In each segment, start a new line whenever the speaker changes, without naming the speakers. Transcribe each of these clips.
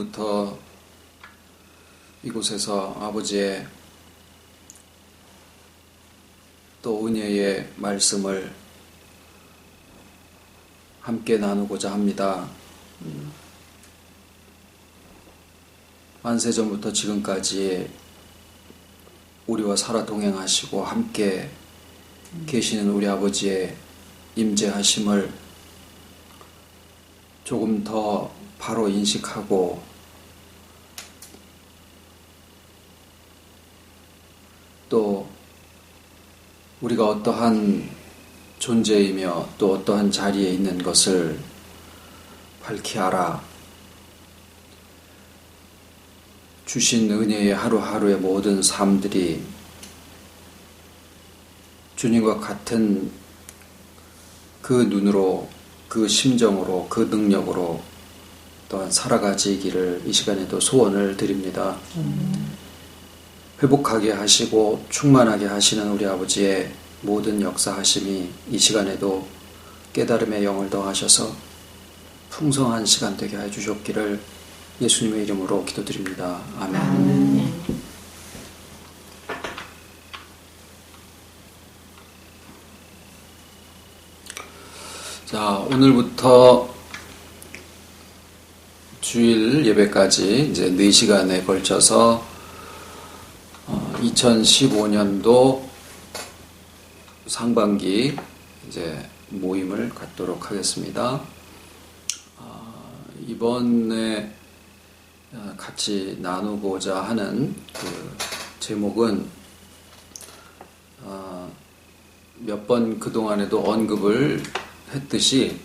오늘부터 이곳에서 아버지의 또 은혜의 말씀을 함께 나누고자 합니다. 만세전부터 지금까지 우리와 살아 동행하시고 함께 계시는 우리 아버지의 임재하심을 조금 더 바로 인식하고 또 우리가 어떠한 존재이며 또 어떠한 자리에 있는 것을 밝히 알아 주신 은혜의 하루하루의 모든 삶들이 주님과 같은 그 눈으로, 그 심정으로, 그 능력으로 또한 살아가지기를 이 시간에도 소원을 드립니다. 회복하게 하시고 충만하게 하시는 우리 아버지의 모든 역사하심이 이 시간에도 깨달음의 영을 더하셔서 풍성한 시간 되게 해주셨기를 예수님의 이름으로 기도드립니다. 아멘. 자, 오늘부터 주일 예배까지 이제 4시간에 걸쳐서 2015년도 상반기 이제 모임을 갖도록 하겠습니다. 이번에 같이 나누고자 하는 그 제목은 몇 번 그동안에도 언급을 했듯이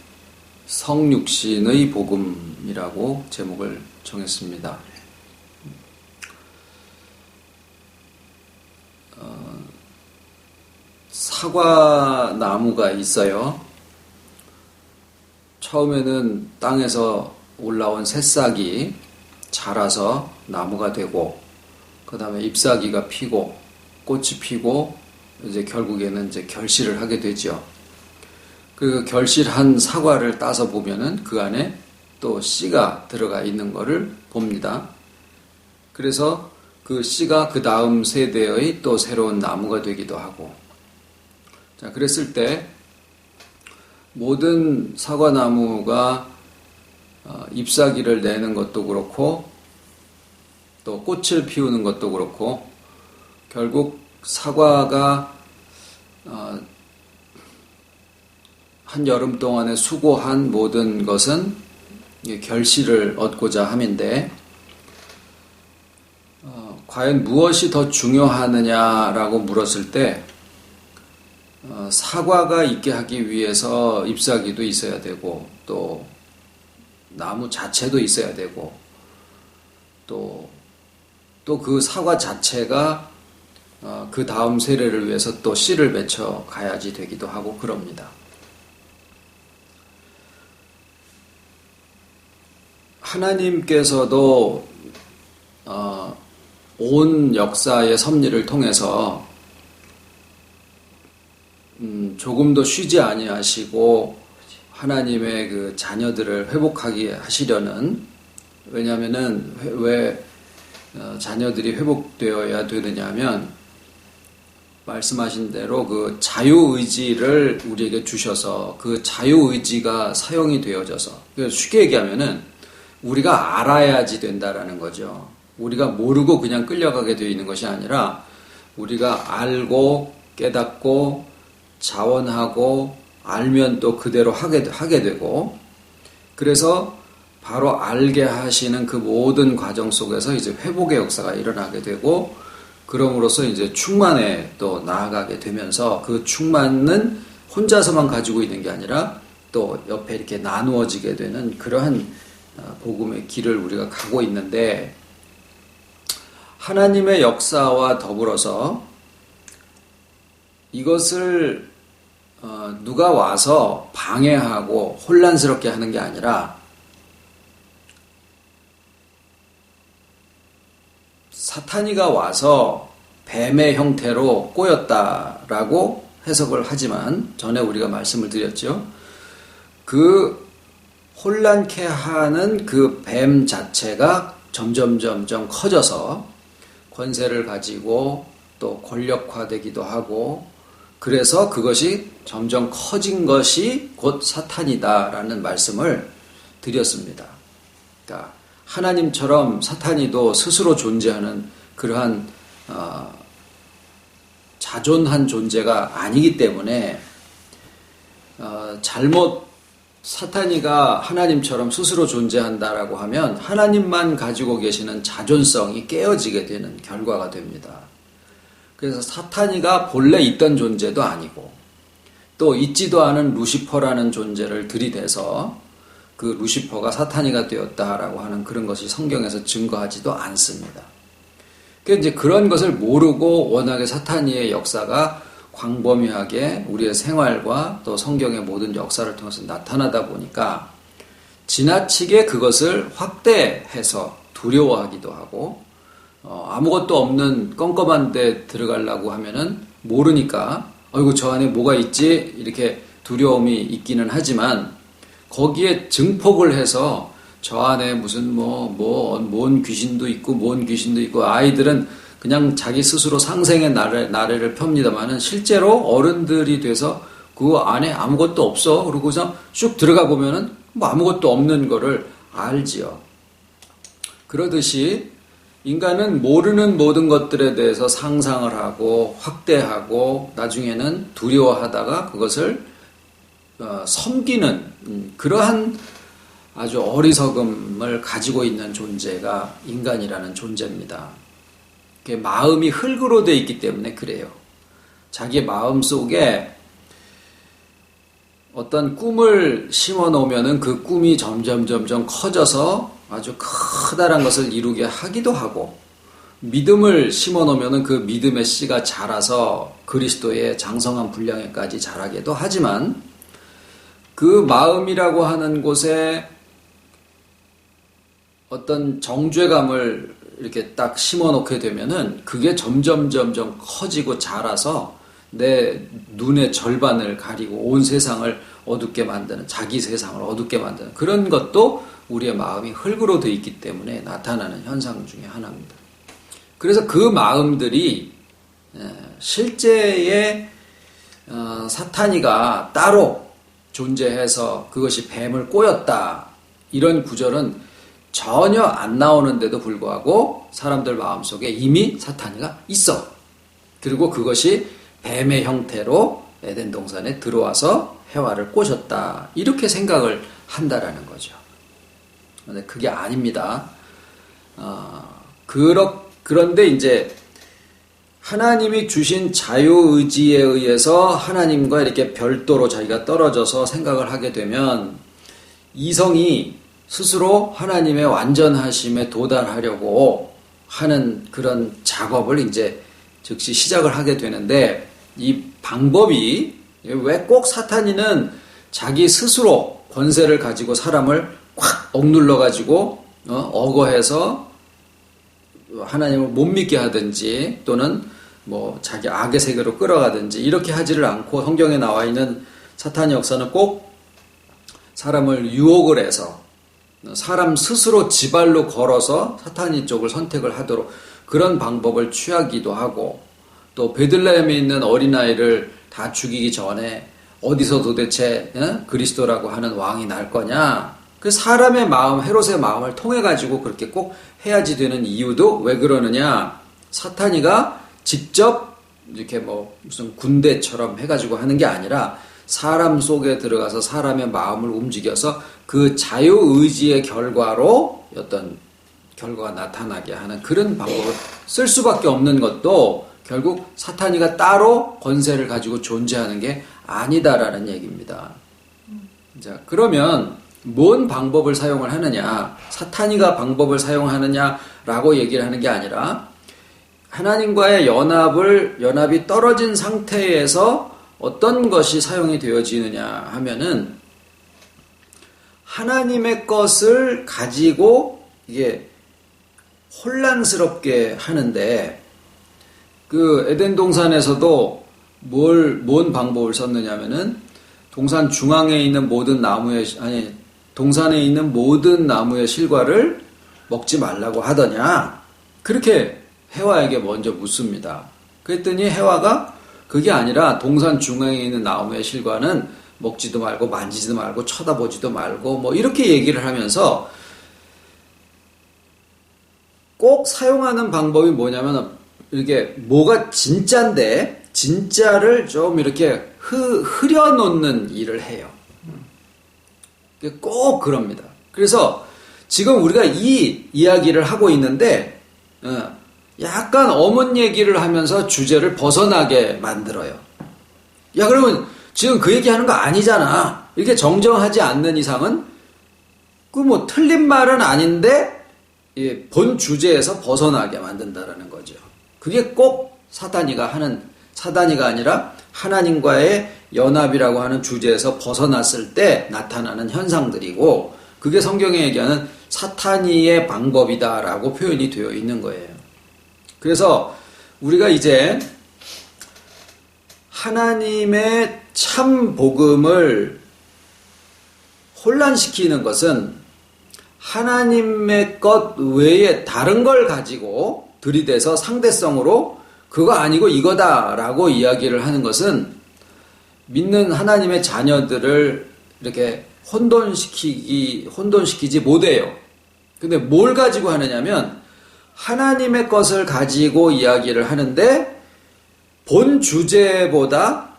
성육신의 복음이라고 제목을 정했습니다. 사과나무가 있어요. 처음에는 땅에서 올라온 새싹이 자라서 나무가 되고, 그 다음에 잎사귀가 피고, 꽃이 피고, 이제 결국에는 이제 결실을 하게 되죠. 그 결실한 사과를 따서 보면은 그 안에 또 씨가 들어가 있는 것을 봅니다. 그래서 그 씨가 그 다음 세대의 또 새로운 나무가 되기도 하고, 자, 그랬을 때 모든 사과나무가 잎사귀를 내는 것도 그렇고 또 꽃을 피우는 것도 그렇고 결국 사과가 한 여름 동안에 수고한 모든 것은 결실을 얻고자 함인데 과연 무엇이 더 중요하느냐라고 물었을 때 사과가 있게 하기 위해서 잎사귀도 있어야 되고 또 나무 자체도 있어야 되고 또 그 사과 자체가 그 다음 세대를 위해서 또 씨를 맺혀 가야지 되기도 하고 그럽니다. 하나님께서도 온 역사의 섭리를 통해서 조금도 쉬지 아니하시고 하나님의 그 자녀들을 회복하게 하시려는, 왜냐하면은 왜 자녀들이 회복되어야 되느냐 하면 말씀하신 대로 그 자유의지를 우리에게 주셔서 그 자유의지가 사용이 되어져서, 쉽게 얘기하면은 우리가 알아야지 된다라는 거죠. 우리가 모르고 그냥 끌려가게 되어 있는 것이 아니라 우리가 알고 깨닫고 자원하고 알면 또 그대로 하게 되고, 그래서 바로 알게 하시는 그 모든 과정 속에서 이제 회복의 역사가 일어나게 되고, 그럼으로써 이제 충만에 또 나아가게 되면서 그 충만은 혼자서만 가지고 있는 게 아니라 또 옆에 이렇게 나누어지게 되는 그러한 복음의 길을 우리가 가고 있는데, 하나님의 역사와 더불어서 이것을 누가 와서 방해하고 혼란스럽게 하는 게 아니라 사탄이가 와서 뱀의 형태로 꼬였다라고 해석을 하지만 전에 우리가 말씀을 드렸죠. 그 혼란케 하는 그 뱀 자체가 점점 커져서 권세를 가지고 또 권력화되기도 하고, 그래서 그것이 점점 커진 것이 곧 사탄이다라는 말씀을 드렸습니다. 그러니까 하나님처럼 사탄이도 스스로 존재하는 그러한 자존한 존재가 아니기 때문에 잘못 사탄이가 하나님처럼 스스로 존재한다라고 하면 하나님만 가지고 계시는 자존성이 깨어지게 되는 결과가 됩니다. 그래서 사탄이가 본래 있던 존재도 아니고 또 있지도 않은 루시퍼라는 존재를 들이대서 그 루시퍼가 사탄이가 되었다라고 하는 그런 것이 성경에서 증거하지도 않습니다. 그러니까 이제 그런 것을 모르고 워낙에 사탄이의 역사가 광범위하게 우리의 생활과 또 성경의 모든 역사를 통해서 나타나다 보니까 지나치게 그것을 확대해서 두려워하기도 하고, 아무것도 없는 껌껌한 데 들어가려고 하면은 모르니까 어이구 저 안에 뭐가 있지 이렇게 두려움이 있기는 하지만, 거기에 증폭을 해서 저 안에 무슨 뭔 귀신도 있고 뭔 귀신도 있고, 아이들은 그냥 자기 스스로 상생의 나래를 펴니다마는 실제로 어른들이 돼서 그 안에 아무것도 없어 그러고서 쑥 들어가 보면은 뭐 아무것도 없는 거를 알지요. 그러듯이 인간은 모르는 모든 것들에 대해서 상상을 하고 확대하고 나중에는 두려워하다가 그것을 섬기는 그러한 아주 어리석음을 가지고 있는 존재가 인간이라는 존재입니다. 마음이 흙으로 되어 있기 때문에 그래요. 자기 마음 속에 어떤 꿈을 심어 놓으면은 그 꿈이 점점 커져서 아주 커다란 것을 이루게 하기도 하고, 믿음을 심어 놓으면은 그 믿음의 씨가 자라서 그리스도의 장성한 분량에까지 자라기도 하지만, 그 마음이라고 하는 곳에 어떤 정죄감을 이렇게 딱 심어 놓게 되면은 그게 점점 커지고 자라서 내 눈의 절반을 가리고 온 세상을 어둡게 만드는, 자기 세상을 어둡게 만드는 그런 것도 우리의 마음이 흙으로 되어 있기 때문에 나타나는 현상 중에 하나입니다. 그래서 그 마음들이 실제의 사탄이가 따로 존재해서 그것이 뱀을 꼬였다, 이런 구절은 전혀 안 나오는데도 불구하고 사람들 마음속에 이미 사탄이가 있어. 그리고 그것이 뱀의 형태로 에덴 동산에 들어와서 해와를 꼬셨다, 이렇게 생각을 한다라는 거죠. 그런데 그게 아닙니다. 그런데 이제 하나님이 주신 자유의지에 의해서 하나님과 이렇게 별도로 자기가 떨어져서 생각을 하게 되면 이성이 스스로 하나님의 완전하심에 도달하려고 하는 그런 작업을 이제 즉시 시작을 하게 되는데, 이 방법이 왜 꼭 사탄이는 자기 스스로 권세를 가지고 사람을 꽉 억눌러 가지고 억어해서 하나님을 못 믿게 하든지 또는 뭐 자기 악의 세계로 끌어가든지 이렇게 하지를 않고, 성경에 나와 있는 사탄의 역사는 꼭 사람을 유혹을 해서 사람 스스로 지발로 걸어서 사탄이 쪽을 선택을 하도록 그런 방법을 취하기도 하고, 또 베들레헴에 있는 어린아이를 다 죽이기 전에 어디서 도대체 그리스도라고 하는 왕이 날 거냐, 그 사람의 마음, 헤롯의 마음을 통해 가지고 그렇게 꼭 해야지 되는 이유도 왜 그러느냐, 사탄이가 직접 이렇게 뭐 무슨 군대처럼 해가지고 하는 게 아니라 사람 속에 들어가서 사람의 마음을 움직여서 그 자유의지의 결과로 어떤 결과가 나타나게 하는 그런 방법을 쓸 수밖에 없는 것도 결국 사탄이가 따로 권세를 가지고 존재하는 게 아니다라는 얘기입니다. 자, 그러면 뭔 방법을 사용을 하느냐, 사탄이가 방법을 사용하느냐라고 얘기를 하는 게 아니라 하나님과의 연합이 떨어진 상태에서 어떤 것이 사용이 되어지느냐 하면은, 하나님의 것을 가지고 이게 혼란스럽게 하는데, 그 에덴 동산에서도 뭔 방법을 썼느냐면은 동산 중앙에 있는 모든 동산에 있는 모든 나무의 실과를 먹지 말라고 하더냐? 그렇게 해와에게 먼저 묻습니다. 그랬더니 해와가 그게 아니라 동산 중앙에 있는 나무의 실과는 먹지도 말고 만지지도 말고 쳐다보지도 말고 뭐 이렇게 얘기를 하면서 꼭 사용하는 방법이 뭐냐면 이렇게 뭐가 진짜인데 진짜를 좀 이렇게 흐려놓는 일을 해요. 꼭 그럽니다. 그래서 지금 우리가 이 이야기를 하고 있는데 약간 어문 얘기를 하면서 주제를 벗어나게 만들어요. 야, 그러면 지금 그 얘기하는 거 아니잖아. 이렇게 정정하지 않는 이상은 그 뭐 틀린 말은 아닌데 본 주제에서 벗어나게 만든다라는 거죠. 그게 꼭 사단이가 아니라 하나님과의 연합이라고 하는 주제에서 벗어났을 때 나타나는 현상들이고, 그게 성경에 얘기하는 사탄이의 방법이다라고 표현이 되어 있는 거예요. 그래서 우리가 이제 하나님의 참 복음을 혼란시키는 것은 하나님의 것 외에 다른 걸 가지고 들이대서 상대성으로 그거 아니고 이거다라고 이야기를 하는 것은 믿는 하나님의 자녀들을 이렇게 혼돈시키지 못해요. 근데 뭘 가지고 하느냐면 하나님의 것을 가지고 이야기를 하는데 본 주제보다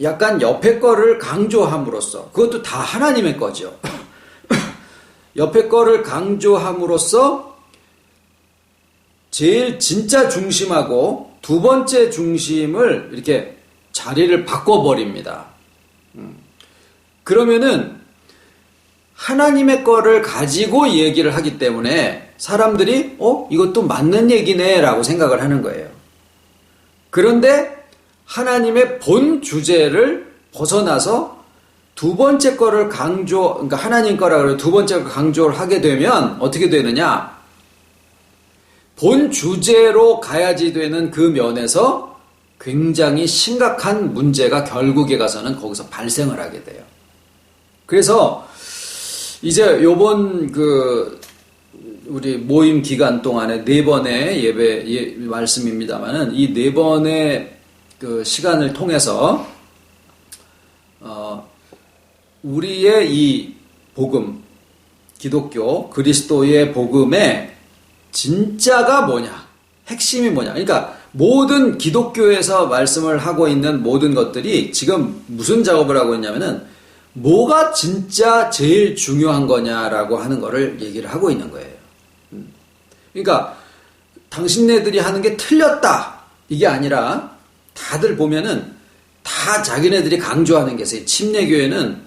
약간 옆에 거를 강조함으로써, 그것도 다 하나님의 거죠. 옆에 거를 강조함으로써 제일 진짜 중심하고 두 번째 중심을 이렇게 자리를 바꿔버립니다. 그러면은 하나님의 거를 가지고 얘기를 하기 때문에 사람들이 이것도 맞는 얘기네 라고 생각을 하는 거예요. 그런데 하나님의 본 주제를 벗어나서 두 번째 거를 그러니까 하나님 거라 그래요. 두 번째 걸 강조를 하게 되면 어떻게 되느냐? 본 주제로 가야지 되는 그 면에서 굉장히 심각한 문제가 결국에 가서는 거기서 발생을 하게 돼요. 그래서 이제 요번 우리 모임 기간 동안에 4번의 예배 말씀입니다만은 이 4번의 그 시간을 통해서 우리의 이 복음, 기독교, 그리스도의 복음의 진짜가 뭐냐, 핵심이 뭐냐. 그러니까 모든 기독교에서 말씀을 하고 있는 모든 것들이 지금 무슨 작업을 하고 있냐면은 뭐가 진짜 제일 중요한 거냐라고 하는 거를 얘기를 하고 있는 거예요. 그러니까 당신네들이 하는 게 틀렸다 이게 아니라 다들 보면은 다 자기네들이 강조하는 게 있어요. 침례교회는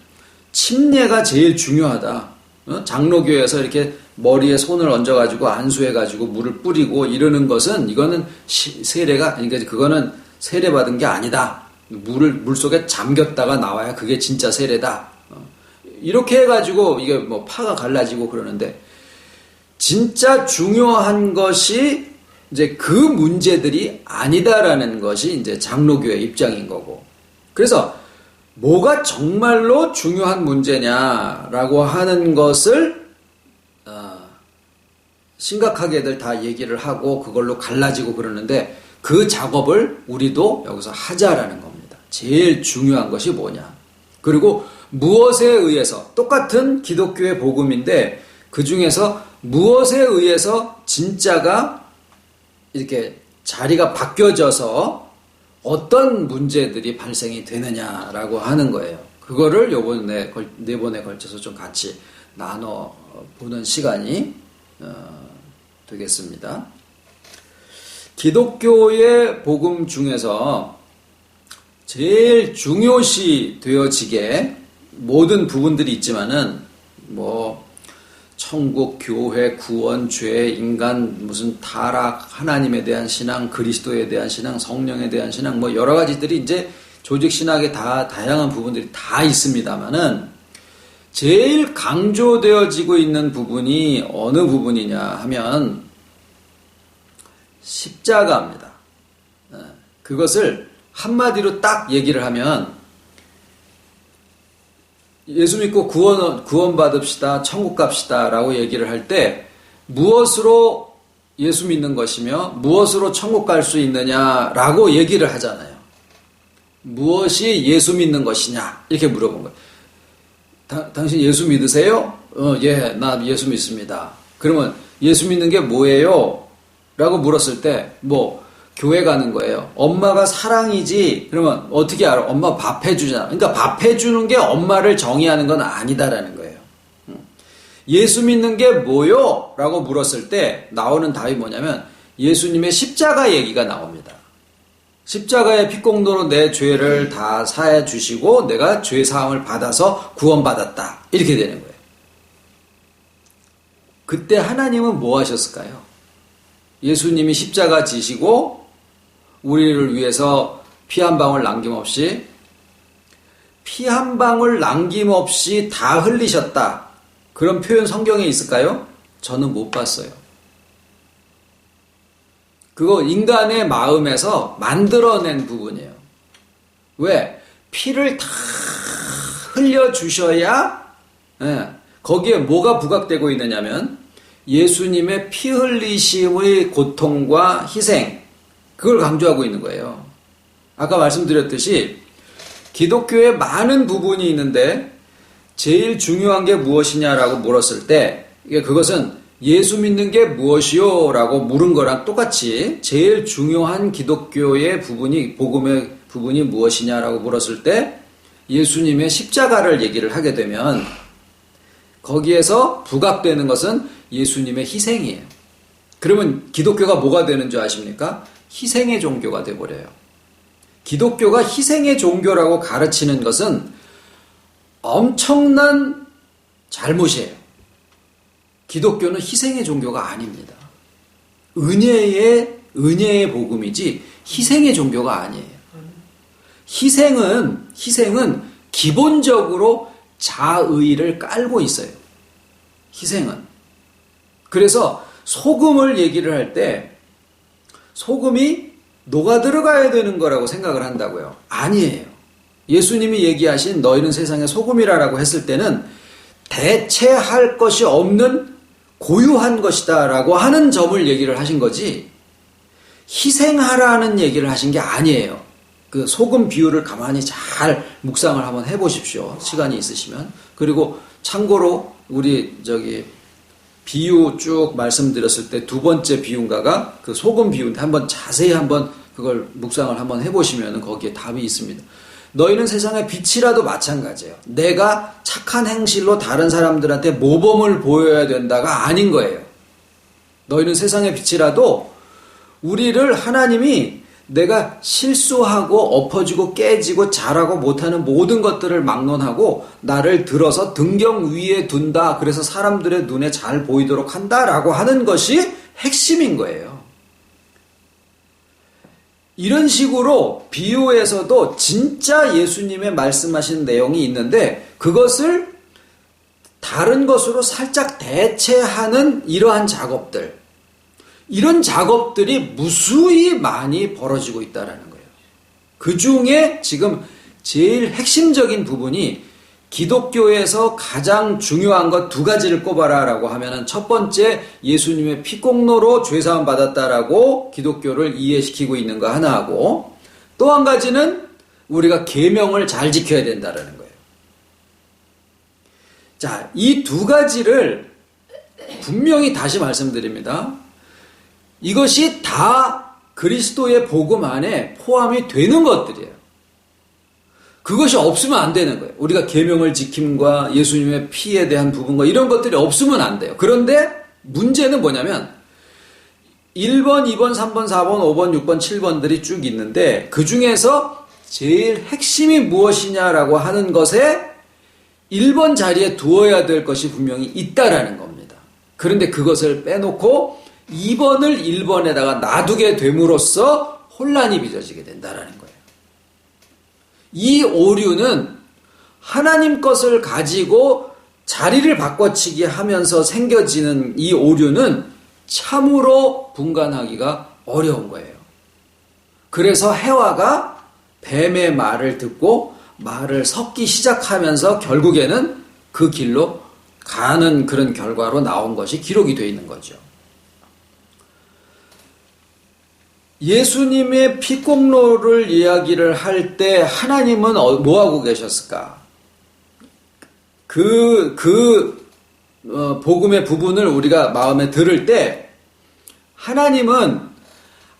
침례가 제일 중요하다. 장로교회에서 이렇게 머리에 손을 얹어가지고 안수해가지고 물을 뿌리고 이러는 것은 이거는 세례가, 그러니까 그거는 세례받은 게 아니다. 물속에 잠겼다가 나와야 그게 진짜 세례다. 이렇게 해가지고 이게 뭐 파가 갈라지고 그러는데 진짜 중요한 것이 이제 그 문제들이 아니다라는 것이 이제 장로교회 입장인 거고. 그래서 뭐가 정말로 중요한 문제냐라고 하는 것을 심각하게들 다 얘기를 하고 그걸로 갈라지고 그러는데 그 작업을 우리도 여기서 하자라는 겁니다. 제일 중요한 것이 뭐냐. 그리고 무엇에 의해서 똑같은 기독교의 복음인데 그 중에서 무엇에 의해서 진짜가 이렇게 자리가 바뀌어져서 어떤 문제들이 발생이 되느냐라고 하는 거예요. 그거를 요번에 4번에 걸쳐서 좀 같이 나눠보는 시간이 되겠습니다. 기독교의 복음 중에서 제일 중요시 되어지게 모든 부분들이 있지만은 뭐 천국, 교회, 구원, 죄, 인간, 무슨 타락, 하나님에 대한 신앙, 그리스도에 대한 신앙, 성령에 대한 신앙, 뭐 여러 가지들이 이제 조직 신학에 다 다양한 부분들이 다 있습니다만은 제일 강조되어지고 있는 부분이 어느 부분이냐 하면 십자가입니다. 그것을 한마디로 딱 얘기를 하면 예수 믿고 구원 받읍시다, 천국 갑시다 라고 얘기를 할 때 무엇으로 예수 믿는 것이며 무엇으로 천국 갈 수 있느냐라고 얘기를 하잖아요. 무엇이 예수 믿는 것이냐 이렇게 물어본 거예요. 당신 예수 믿으세요? 예, 나 예수 믿습니다. 그러면 예수 믿는 게 뭐예요? 라고 물었을 때 교회 가는 거예요. 엄마가 사랑이지. 그러면 어떻게 알아? 엄마 밥 해주잖아. 그러니까 밥 해주는 게 엄마를 정의하는 건 아니다라는 거예요. 예수 믿는 게 뭐요? 라고 물었을 때 나오는 답이 뭐냐면 예수님의 십자가 얘기가 나옵니다. 십자가의 피공로로 내 죄를 다 사해 주시고 내가 죄 사함을 받아서 구원받았다. 이렇게 되는 거예요. 그때 하나님은 뭐 하셨을까요? 예수님이 십자가 지시고 우리를 위해서 피 한 방울 남김없이 다 흘리셨다. 그런 표현 성경에 있을까요? 저는 못 봤어요. 그거 인간의 마음에서 만들어낸 부분이에요. 왜? 피를 다 흘려주셔야 거기에 뭐가 부각되고 있느냐면 예수님의 피 흘리심의 고통과 희생, 그걸 강조하고 있는 거예요. 아까 말씀드렸듯이 기독교에 많은 부분이 있는데 제일 중요한 게 무엇이냐라고 물었을 때 그것은 예수 믿는 게 무엇이요? 라고 물은 거랑 똑같이 제일 중요한 기독교의 부분이, 복음의 부분이 무엇이냐라고 물었을 때 예수님의 십자가를 얘기를 하게 되면 거기에서 부각되는 것은 예수님의 희생이에요. 그러면 기독교가 뭐가 되는 줄 아십니까? 희생의 종교가 돼버려요. 기독교가 희생의 종교라고 가르치는 것은 엄청난 잘못이에요. 기독교는 희생의 종교가 아닙니다. 은혜의 복음이지 희생의 종교가 아니에요. 희생은 기본적으로 자의를 깔고 있어요. 희생은. 그래서 소금을 얘기를 할 때 소금이 녹아 들어가야 되는 거라고 생각을 한다고요. 아니에요. 예수님이 얘기하신 너희는 세상의 소금이라고 했을 때는 대체할 것이 없는 고유한 것이다 라고 하는 점을 얘기를 하신 거지 희생하라는 얘기를 하신 게 아니에요. 그 소금 비유를 가만히 잘 묵상을 한번 해보십시오. 시간이 있으시면. 그리고 참고로 우리 비유 쭉 말씀드렸을 때 두 번째 비유인가가 그 소금 비유인데 한번 자세히 한번 그걸 묵상을 한번 해보시면 거기에 답이 있습니다. 너희는 세상의 빛이라도 마찬가지예요. 내가 착한 행실로 다른 사람들한테 모범을 보여야 된다가 아닌 거예요. 너희는 세상의 빛이라도 우리를 하나님이 내가 실수하고 엎어지고 깨지고 잘하고 못하는 모든 것들을 막론하고 나를 들어서 등경 위에 둔다. 그래서 사람들의 눈에 잘 보이도록 한다라고 하는 것이 핵심인 거예요. 이런 식으로 비유에서도 진짜 예수님의 말씀하신 내용이 있는데 그것을 다른 것으로 살짝 대체하는 이러한 작업들, 이런 작업들이 무수히 많이 벌어지고 있다는 거예요. 그 중에 지금 제일 핵심적인 부분이 기독교에서 가장 중요한 것 두 가지를 꼽아라 라고 하면은 첫 번째 예수님의 피공로로 죄사함 받았다라고 기독교를 이해시키고 있는 거 하나하고 또 한 가지는 우리가 계명을 잘 지켜야 된다라는 거예요. 자, 이 두 가지를 분명히 다시 말씀드립니다. 이것이 다 그리스도의 복음 안에 포함이 되는 것들이에요. 그것이 없으면 안 되는 거예요. 우리가 계명을 지킴과 예수님의 피에 대한 부분과 이런 것들이 없으면 안 돼요. 그런데 문제는 뭐냐면 1번, 2번, 3번, 4번, 5번, 6번, 7번들이 쭉 있는데 그 중에서 제일 핵심이 무엇이냐라고 하는 것에 1번 자리에 두어야 될 것이 분명히 있다라는 겁니다. 그런데 그것을 빼놓고 2번을 1번에다가 놔두게 됨으로써 혼란이 빚어지게 된다라는 거예요. 이 오류는 하나님 것을 가지고 자리를 바꿔치기 하면서 생겨지는 이 오류는 참으로 분간하기가 어려운 거예요. 그래서 해와가 뱀의 말을 듣고 말을 섞기 시작하면서 결국에는 그 길로 가는 그런 결과로 나온 것이 기록이 되어 있는 거죠. 예수님의 피공로를 이야기를 할 때 하나님은 뭐하고 계셨을까? 복음의 부분을 우리가 마음에 들을 때 하나님은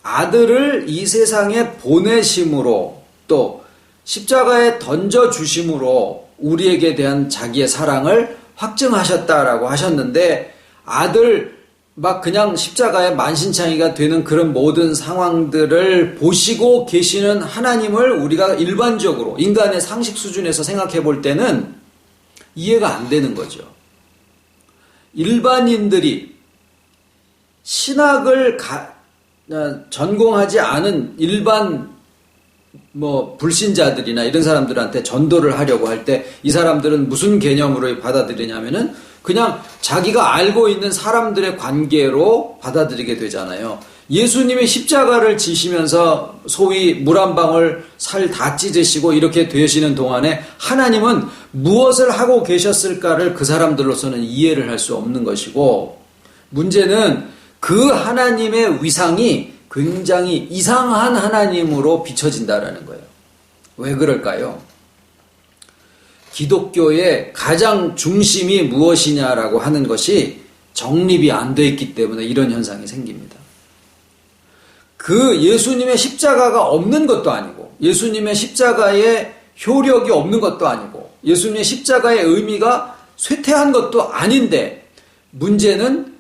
아들을 이 세상에 보내심으로 또 십자가에 던져주심으로 우리에게 대한 자기의 사랑을 확증하셨다라고 하셨는데 아들 막 그냥 십자가에 만신창이가 되는 그런 모든 상황들을 보시고 계시는 하나님을 우리가 일반적으로 인간의 상식 수준에서 생각해 볼 때는 이해가 안 되는 거죠. 일반인들이 신학을 전공하지 않은 일반 불신자들이나 이런 사람들한테 전도를 하려고 할 때 이 사람들은 무슨 개념으로 받아들이냐면은 그냥 자기가 알고 있는 사람들의 관계로 받아들이게 되잖아요. 예수님이 십자가를 지시면서 소위 물 한 방울 살 다 찢으시고 이렇게 되시는 동안에 하나님은 무엇을 하고 계셨을까를 그 사람들로서는 이해를 할 수 없는 것이고 문제는 그 하나님의 위상이 굉장히 이상한 하나님으로 비춰진다라는 거예요. 왜 그럴까요? 기독교의 가장 중심이 무엇이냐라고 하는 것이 정립이 안 돼 있기 때문에 이런 현상이 생깁니다. 그 예수님의 십자가가 없는 것도 아니고 예수님의 십자가의 효력이 없는 것도 아니고 예수님의 십자가의 의미가 쇠퇴한 것도 아닌데 문제는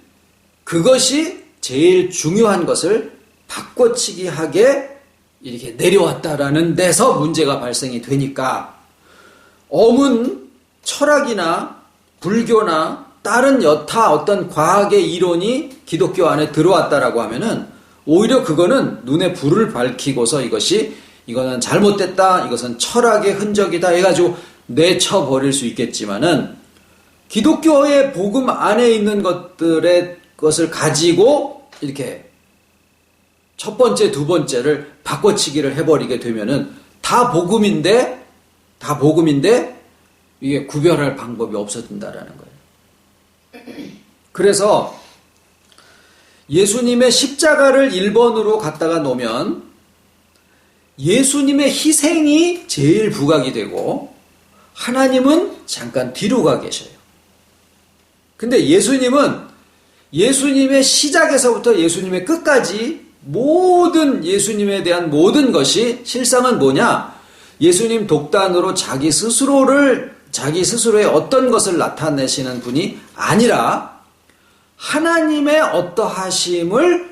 그것이 제일 중요한 것을 바꿔치기 하게 이렇게 내려왔다라는 데서 문제가 발생이 되니까 엄은 철학이나 불교나 다른 여타 어떤 과학의 이론이 기독교 안에 들어왔다라고 하면은 오히려 그거는 눈에 불을 밝히고서 이거는 잘못됐다, 이것은 철학의 흔적이다 해가지고 내쳐버릴 수 있겠지만은 기독교의 복음 안에 있는 것을 가지고 이렇게 첫 번째, 두 번째를 바꿔치기를 해버리게 되면은 다 복음인데 이게 구별할 방법이 없어진다라는 거예요. 그래서 예수님의 십자가를 1번으로 갖다가 놓으면 예수님의 희생이 제일 부각이 되고 하나님은 잠깐 뒤로 가 계셔요. 근데 예수님의 시작에서부터 예수님의 끝까지 모든 예수님에 대한 모든 것이 실상은 뭐냐? 예수님 독단으로 자기 스스로의 어떤 것을 나타내시는 분이 아니라 하나님의 어떠하심을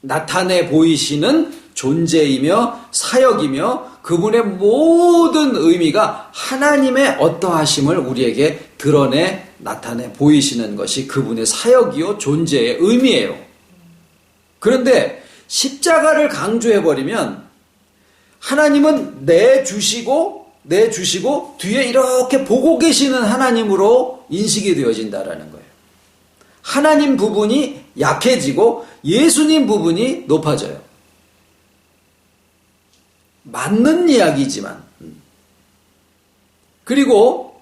나타내 보이시는 존재이며 사역이며 그분의 모든 의미가 하나님의 어떠하심을 우리에게 드러내 나타내 보이시는 것이 그분의 사역이요 존재의 의미예요. 그런데 십자가를 강조해버리면 하나님은 내주시고 뒤에 이렇게 보고 계시는 하나님으로 인식이 되어진다라는 거예요. 하나님 부분이 약해지고 예수님 부분이 높아져요. 맞는 이야기지만 그리고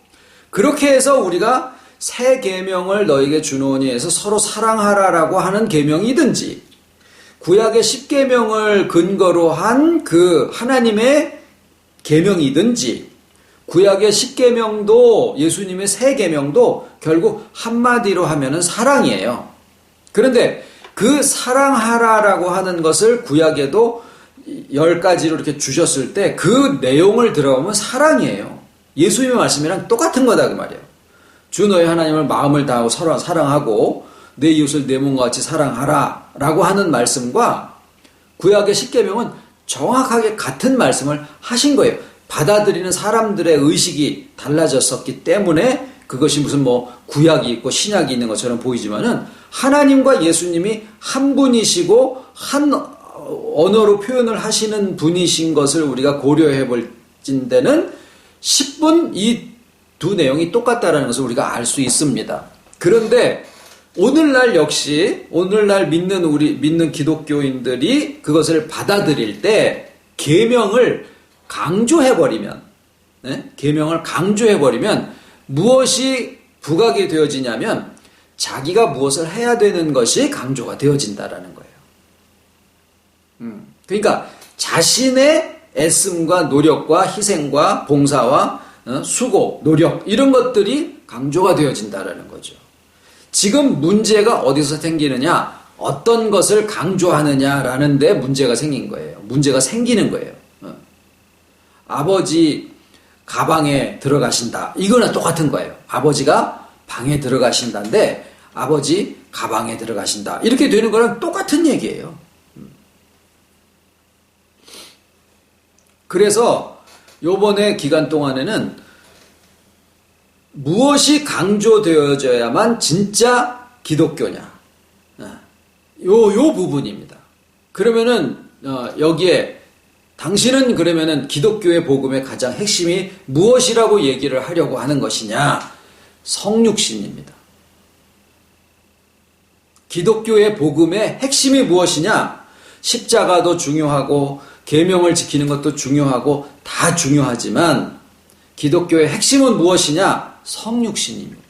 그렇게 해서 우리가 새 계명을 너에게 주노니 해서 서로 사랑하라라고 하는 계명이든지 구약의 10계명을 근거로 한 그 하나님의 계명이든지 구약의 10계명도 예수님의 새 계명도 결국 한마디로 하면은 사랑이에요. 그런데 그 사랑하라라고 하는 것을 구약에도 10가지로 이렇게 주셨을 때 그 내용을 들어보면 사랑이에요. 예수님의 말씀이랑 똑같은 거다 그 말이에요. 주 너의 하나님을 마음을 다하고 서로 사랑하고 내 이웃을 내 몸과 같이 사랑하라 라고 하는 말씀과 구약의 10계명은 정확하게 같은 말씀을 하신 거예요. 받아들이는 사람들의 의식이 달라졌었기 때문에 그것이 무슨 구약이 있고 신약이 있는 것처럼 보이지만은 하나님과 예수님이 한 분이시고 한 언어로 표현을 하시는 분이신 것을 우리가 고려해 볼 데는 10분 이 두 내용이 똑같다라는 것을 우리가 알 수 있습니다. 그런데 오늘날 역시 오늘날 믿는 기독교인들이 그것을 받아들일 때 계명을 강조해 버리면 계명을 강조해버리면 무엇이 부각이 되어지냐면 자기가 무엇을 해야 되는 것이 강조가 되어진다라는 거예요. 그러니까 자신의 애씀과 노력과 희생과 봉사와 수고, 노력 이런 것들이 강조가 되어진다라는 거죠. 지금 문제가 어디서 생기느냐? 어떤 것을 강조하느냐라는 데 문제가 생긴 거예요. 문제가 생기는 거예요. 아버지 가방에 들어가신다. 이거나 똑같은 거예요. 아버지가 방에 들어가신다인데 아버지 가방에 들어가신다. 이렇게 되는 거랑 똑같은 얘기예요. 그래서 요번에 기간 동안에는 무엇이 강조되어져야만 진짜 기독교냐. 요 부분입니다. 그러면은, 여기에, 당신은 그러면은 기독교의 복음의 가장 핵심이 무엇이라고 얘기를 하려고 하는 것이냐? 성육신입니다. 기독교의 복음의 핵심이 무엇이냐? 십자가도 중요하고, 계명을 지키는 것도 중요하고, 다 중요하지만, 기독교의 핵심은 무엇이냐? 성육신입니다.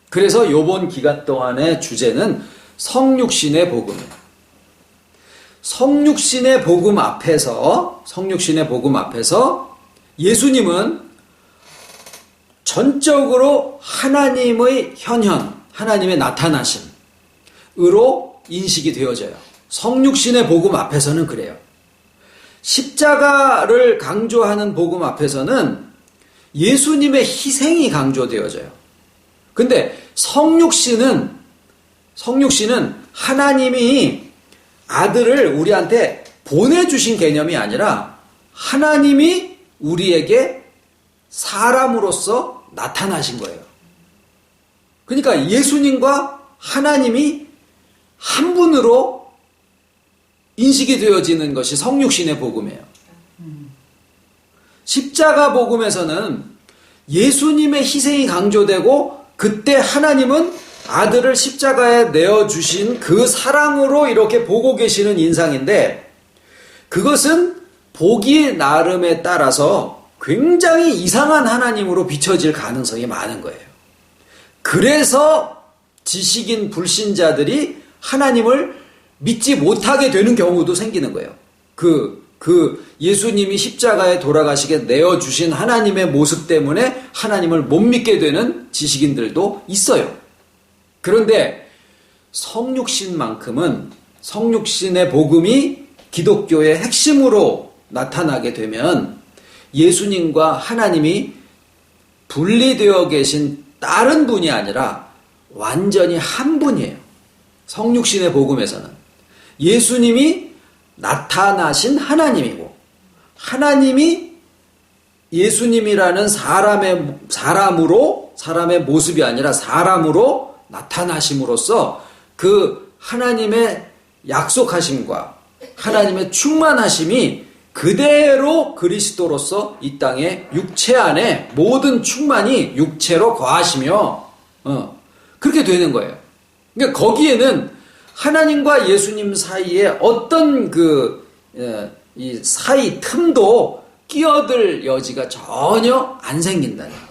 그래서 요번 기간 동안의 주제는 성육신의 복음이에요. 성육신의 복음 앞에서 예수님은 전적으로 하나님의 현현, 하나님의 나타나심으로 인식이 되어져요. 성육신의 복음 앞에서는 그래요. 십자가를 강조하는 복음 앞에서는 예수님의 희생이 강조되어져요. 근데 성육신은 하나님이 아들을 우리한테 보내주신 개념이 아니라 하나님이 우리에게 사람으로서 나타나신 거예요. 그러니까 예수님과 하나님이 한 분으로 인식이 되어지는 것이 성육신의 복음이에요. 십자가 복음에서는 예수님의 희생이 강조되고 그때 하나님은 아들을 십자가에 내어주신 그 사랑으로 이렇게 보고 계시는 인상인데 그것은 보기 나름에 따라서 굉장히 이상한 하나님으로 비춰질 가능성이 많은 거예요. 그래서 지식인 불신자들이 하나님을 믿지 못하게 되는 경우도 생기는 거예요. 그 예수님이 십자가에 돌아가시게 내어주신 하나님의 모습 때문에 하나님을 못 믿게 되는 지식인들도 있어요. 그런데 성육신만큼은 성육신의 복음이 기독교의 핵심으로 나타나게 되면 예수님과 하나님이 분리되어 계신 다른 분이 아니라 완전히 한 분이에요. 성육신의 복음에서는 예수님이 나타나신 하나님이고 하나님이 예수님이라는 사람의 모습이 아니라 사람으로 나타나심으로써 그 하나님의 약속하심과 하나님의 충만하심이 그대로 그리스도로서 이 땅에 육체 안에 모든 충만이 육체로 거하시며 그렇게 되는 거예요. 그러니까 거기에는 하나님과 예수님 사이에 어떤 이 사이 틈도 끼어들 여지가 전혀 안 생긴다는 거예요.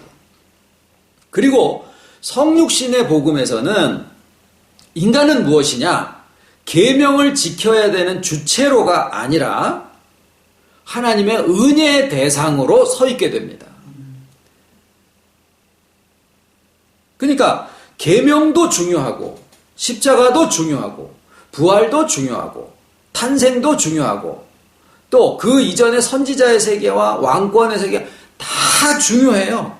그리고 성육신의 복음에서는 인간은 무엇이냐? 계명을 지켜야 되는 주체로가 아니라 하나님의 은혜의 대상으로 서 있게 됩니다. 그러니까 계명도 중요하고 십자가도 중요하고 부활도 중요하고 탄생도 중요하고 또 그 이전의 선지자의 세계와 왕권의 세계 다 중요해요.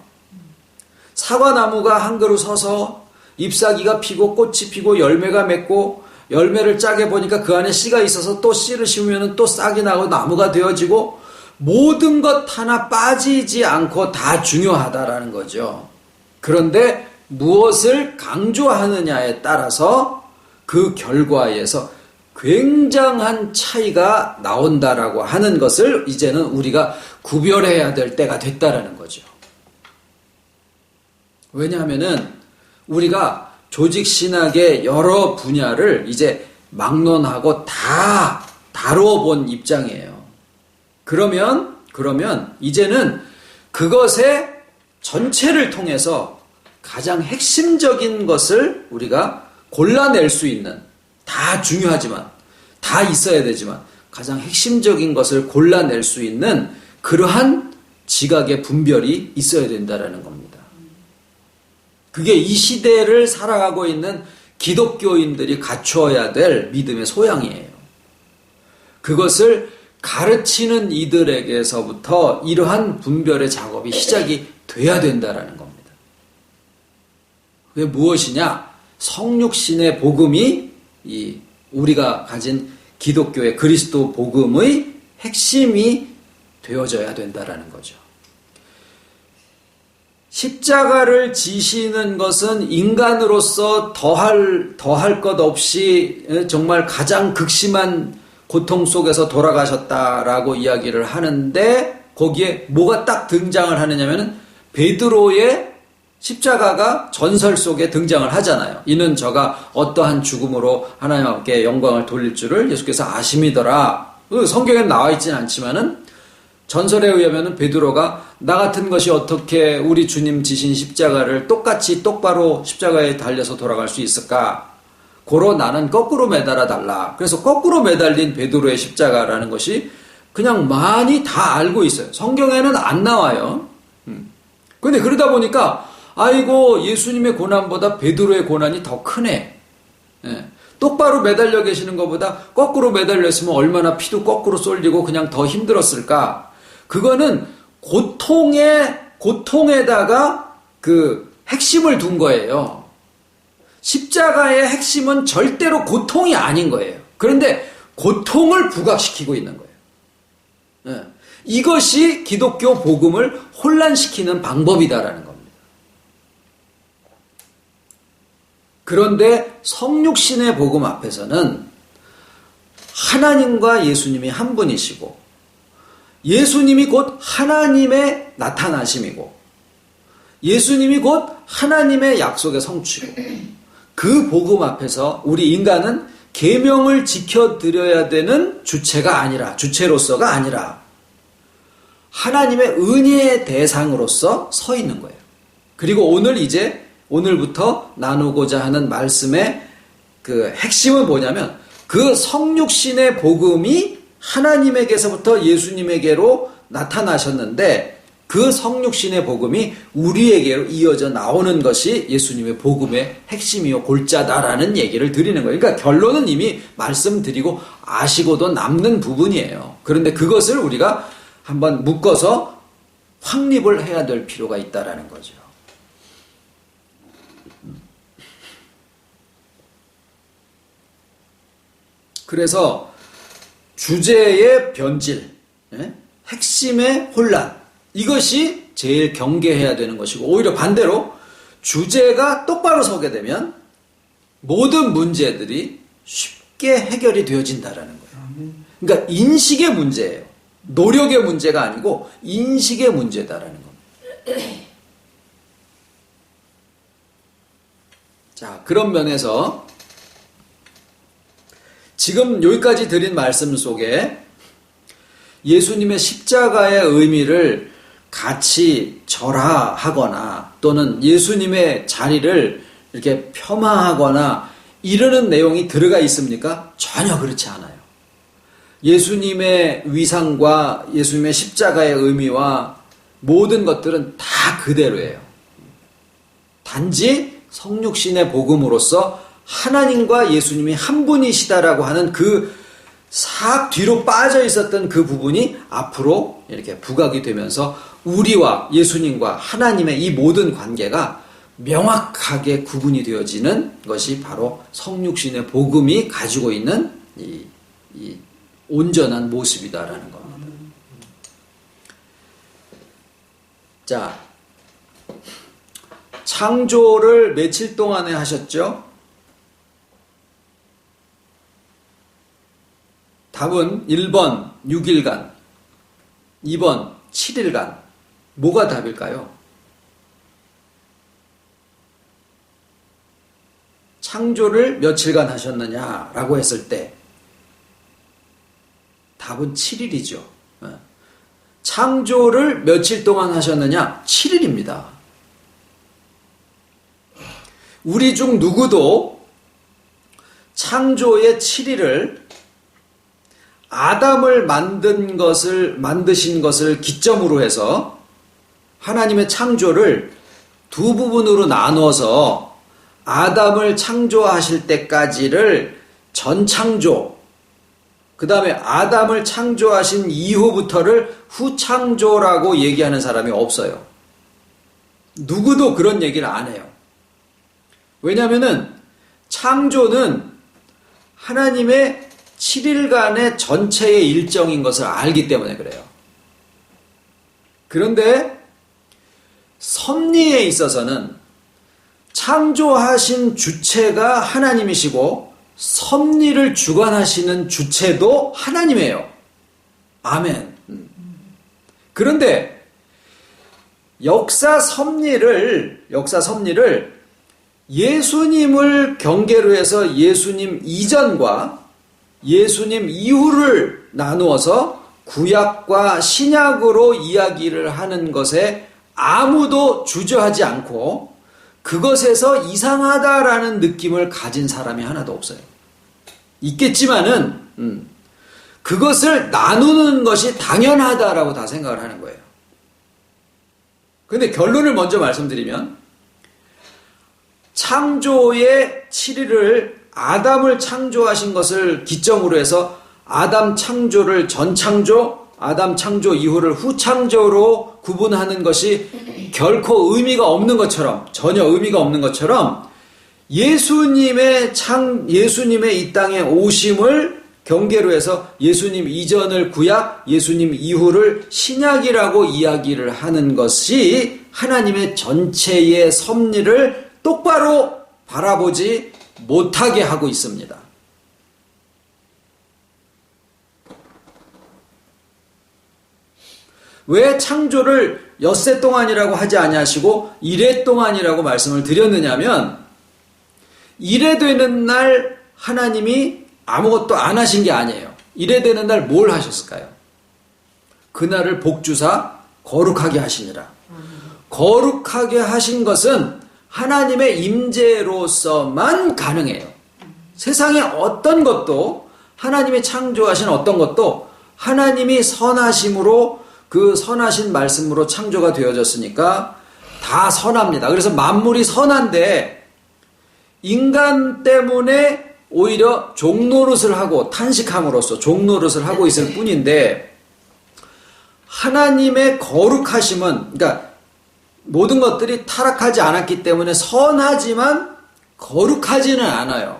사과나무가 한 그루 서서 잎사귀가 피고 꽃이 피고 열매가 맺고 열매를 짜게 보니까 그 안에 씨가 있어서 또 씨를 심으면 또 싹이 나고 나무가 되어지고 모든 것 하나 빠지지 않고 다 중요하다라는 거죠. 그런데 무엇을 강조하느냐에 따라서 그 결과에서 굉장한 차이가 나온다라고 하는 것을 이제는 우리가 구별해야 될 때가 됐다라는 거죠. 왜냐하면은 우리가 조직신학의 여러 분야를 이제 막론하고 다 다뤄본 입장이에요. 그러면 이제는 그것의 전체를 통해서 가장 핵심적인 것을 우리가 골라낼 수 있는, 다 중요하지만, 다 있어야 되지만 가장 핵심적인 것을 골라낼 수 있는 그러한 지각의 분별이 있어야 된다는 겁니다. 그게 이 시대를 살아가고 있는 기독교인들이 갖추어야 될 믿음의 소양이에요. 그것을 가르치는 이들에게서부터 이러한 분별의 작업이 시작이 돼야 된다는 겁니다. 그게 무엇이냐? 성육신의 복음이 우리가 가진 기독교의 그리스도 복음의 핵심이 되어져야 된다는 거죠. 십자가를 지시는 것은 인간으로서 더할 것 없이 정말 가장 극심한 고통 속에서 돌아가셨다라고 이야기를 하는데, 거기에 뭐가 딱 등장을 하느냐면은 베드로의 십자가가 전설 속에 등장을 하잖아요. 이는 저가 어떠한 죽음으로 하나님께 영광을 돌릴 줄을 예수께서 아심이더라. 성경에 나와 있지는 않지만은 전설에 의하면은 베드로가 나 같은 것이 어떻게 우리 주님 지신 십자가를 똑같이 똑바로 십자가에 달려서 돌아갈 수 있을까? 고로 나는 거꾸로 매달아 달라. 그래서 거꾸로 매달린 베드로의 십자가라는 것이 그냥 많이 다 알고 있어요. 성경에는 안 나와요. 근데 그러다 보니까 아이고, 예수님의 고난보다 베드로의 고난이 더 크네. 예. 똑바로 매달려 계시는 것보다 거꾸로 매달려 있으면 얼마나 피도 거꾸로 쏠리고 그냥 더 힘들었을까? 그거는 고통에다가 그 핵심을 둔 거예요. 십자가의 핵심은 절대로 고통이 아닌 거예요. 그런데 고통을 부각시키고 있는 거예요. 예. 이것이 기독교 복음을 혼란시키는 방법이다라는 겁니다. 그런데 성육신의 복음 앞에서는 하나님과 예수님이 한 분이시고, 예수님이 곧 하나님의 나타나심이고, 예수님이 곧 하나님의 약속의 성취고, 그 복음 앞에서 우리 인간은 계명을 지켜드려야 되는 주체로서가 아니라 하나님의 은혜의 대상으로서 서 있는 거예요. 그리고 오늘부터 나누고자 하는 말씀의 그 핵심은 뭐냐면, 그 성육신의 복음이 하나님에게서부터 예수님에게로 나타나셨는데, 그 성육신의 복음이 우리에게로 이어져 나오는 것이 예수님의 복음의 핵심이요 골자다라는 얘기를 드리는 거예요. 그러니까 결론은 이미 말씀드리고 아시고도 남는 부분이에요. 그런데 그것을 우리가 한번 묶어서 확립을 해야 될 필요가 있다라는 거죠. 그래서 주제의 변질, 핵심의 혼란, 이것이 제일 경계해야 되는 것이고, 오히려 반대로 주제가 똑바로 서게 되면 모든 문제들이 쉽게 해결이 되어진다라는 거예요. 그러니까 인식의 문제예요. 노력의 문제가 아니고 인식의 문제다라는 겁니다. 자, 그런 면에서 지금 여기까지 드린 말씀 속에 예수님의 십자가의 의미를 같이 절하하거나 또는 예수님의 자리를 이렇게 폄하하거나 이러는 내용이 들어가 있습니까? 전혀 그렇지 않아요. 예수님의 위상과 예수님의 십자가의 의미와 모든 것들은 다 그대로예요. 단지 성육신의 복음으로서 하나님과 예수님이 한 분이시다라고 하는 그 싹 뒤로 빠져 있었던 그 부분이 앞으로 이렇게 부각이 되면서 우리와 예수님과 하나님의 이 모든 관계가 명확하게 구분이 되어지는 것이 바로 성육신의 복음이 가지고 있는 이 온전한 모습이다라는 겁니다. 자, 창조를 며칠 동안에 하셨죠? 답은 1번 6일간, 2번 7일간. 뭐가 답일까요? 창조를 며칠간 하셨느냐라고 했을 때 답은 7일이죠. 창조를 며칠 동안 하셨느냐? 7일입니다. 우리 중 누구도 창조의 7일을 아담을 만드신 것을 기점으로 해서 하나님의 창조를 두 부분으로 나누어서 아담을 창조하실 때까지를 전창조, 그 다음에 아담을 창조하신 이후부터를 후창조라고 얘기하는 사람이 없어요. 누구도 그런 얘기를 안 해요. 왜냐하면 창조는 하나님의 7일간의 전체의 일정인 것을 알기 때문에 그래요. 그런데 섭리에 있어서는 창조하신 주체가 하나님이시고 섭리를 주관하시는 주체도 하나님이에요. 아멘. 그런데 역사 섭리를 예수님을 경계로 해서 예수님 이전과 예수님 이후를 나누어서 구약과 신약으로 이야기를 하는 것에 아무도 주저하지 않고 그것에서 이상하다라는 느낌을 가진 사람이 하나도 없어요. 있겠지만은 그것을 나누는 것이 당연하다라고 다 생각을 하는 거예요. 그런데 결론을 먼저 말씀드리면 창조의 7일을 아담을 창조하신 것을 기점으로 해서 아담 창조를 전창조, 아담 창조 이후를 후창조로 구분하는 것이 결코 의미가 없는 것처럼, 전혀 의미가 없는 것처럼 예수님의 이 땅에 오심을 경계로 해서 예수님 이전을 구약, 예수님 이후를 신약이라고 이야기를 하는 것이 하나님의 전체의 섭리를 똑바로 바라보지 못하게 하고 있습니다. 왜 창조를 엿새 동안이라고 하지 아니하시고 이래 동안이라고 말씀을 드렸느냐면 이래 되는 날 하나님이 아무것도 안 하신 게 아니에요. 이래 되는 날 뭘 하셨을까요? 그날을 복주사 거룩하게 하시니라. 거룩하게 하신 것은 하나님의 임재로서만 가능해요. 세상의 어떤 것도 하나님이 창조하신 어떤 것도 하나님이 선하심으로 그 선하신 말씀으로 창조가 되어졌으니까 다 선합니다. 그래서 만물이 선한데 인간 때문에 오히려 종노릇을 하고 탄식함으로써 종노릇을 하고 있을 뿐인데 하나님의 거룩하심은 그러니까 모든 것들이 타락하지 않았기 때문에 선하지만 거룩하지는 않아요.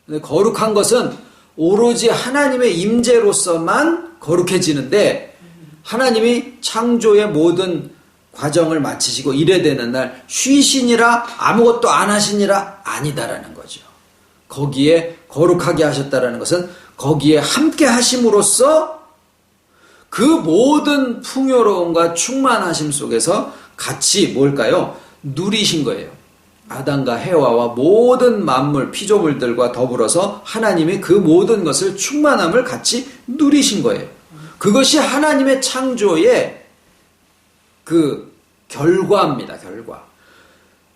근데 거룩한 것은 오로지 하나님의 임재로서만 거룩해지는데 하나님이 창조의 모든 과정을 마치시고 이래 되는 날 쉬시니라 아무것도 안 하시니라 아니다라는 거죠. 거기에 거룩하게 하셨다라는 것은 거기에 함께 하심으로써 그 모든 풍요로움과 충만하심 속에서 같이 뭘까요? 누리신 거예요. 아담과 해와와 모든 만물, 피조물들과 더불어서 하나님이 그 모든 것을 충만함을 같이 누리신 거예요. 그것이 하나님의 창조의 그 결과입니다. 결과.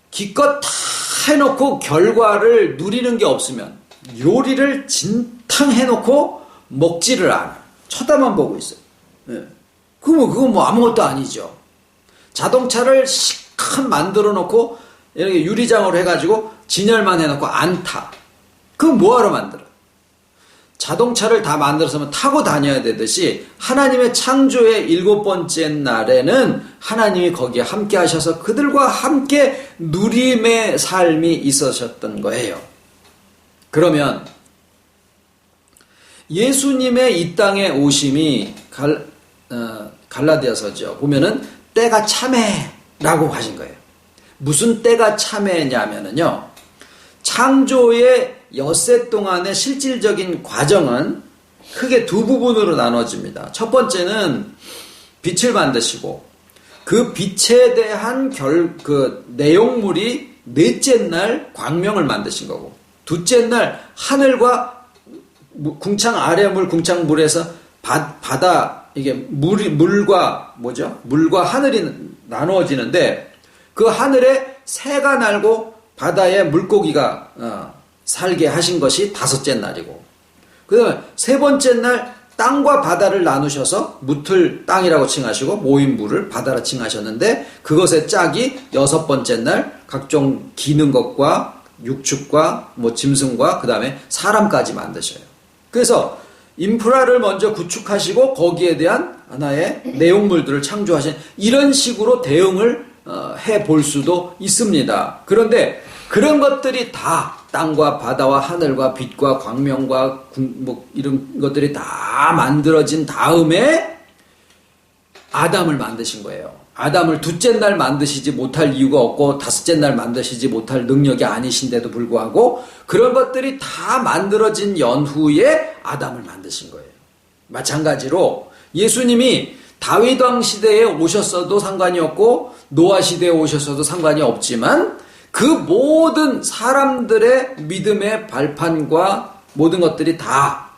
기껏 다 해놓고 결과를 누리는 게 없으면 요리를 진탕 해놓고 먹지를 않아요. 쳐다만 보고 있어요. 네. 그건 뭐 아무것도 아니죠. 자동차를 시컷 만들어 놓고 이렇게 유리장으로 해가지고 진열만 해놓고 안 타. 그건 뭐하러 만들어? 자동차를 다 만들어서 타고 다녀야 되듯이 하나님의 창조의 7번째 날에는 하나님이 거기에 함께 하셔서 그들과 함께 누림의 삶이 있으셨던 거예요. 그러면 예수님의 이 땅에 오심이 갈라디아서죠. 보면은 때가 참해라고 하신 거예요. 무슨 때가 참해냐면은요. 창조의 엿새 동안의 실질적인 과정은 크게 두 부분으로 나눠집니다. 첫 번째는 빛을 만드시고 그 빛에 대한 그 내용물이 넷째 날 광명을 만드신 거고 둘째 날 하늘과 궁창 아래 물 궁창 물에서 바다 이게 물과 뭐죠? 물과 하늘이 나누어지는데 그 하늘에 새가 날고 바다에 물고기가 살게 하신 것이 다섯째 날이고, 그 다음에 세 번째 날 땅과 바다를 나누셔서 무틀 땅이라고 칭하시고 모인 물을 바다라 칭하셨는데, 그것의 짝이 여섯 번째 날 각종 기는 것과 육축과 뭐 짐승과 그 다음에 사람까지 만드셔요. 그래서 인프라를 먼저 구축하시고 거기에 대한 하나의 내용물들을 창조하신, 이런 식으로 대응을 해볼 수도 있습니다. 그런데 그런 것들이 다 땅과 바다와 하늘과 빛과 광명과 뭐 이런 것들이 다 만들어진 다음에 아담을 만드신 거예요. 아담을 둘째 날 만드시지 못할 이유가 없고 다섯째 날 만드시지 못할 능력이 아니신데도 불구하고 그런 것들이 다 만들어진 연후에 아담을 만드신 거예요. 마찬가지로 예수님이 다윗 왕 시대에 오셨어도 상관이 없고 노아 시대에 오셨어도 상관이 없지만 그 모든 사람들의 믿음의 발판과 모든 것들이 다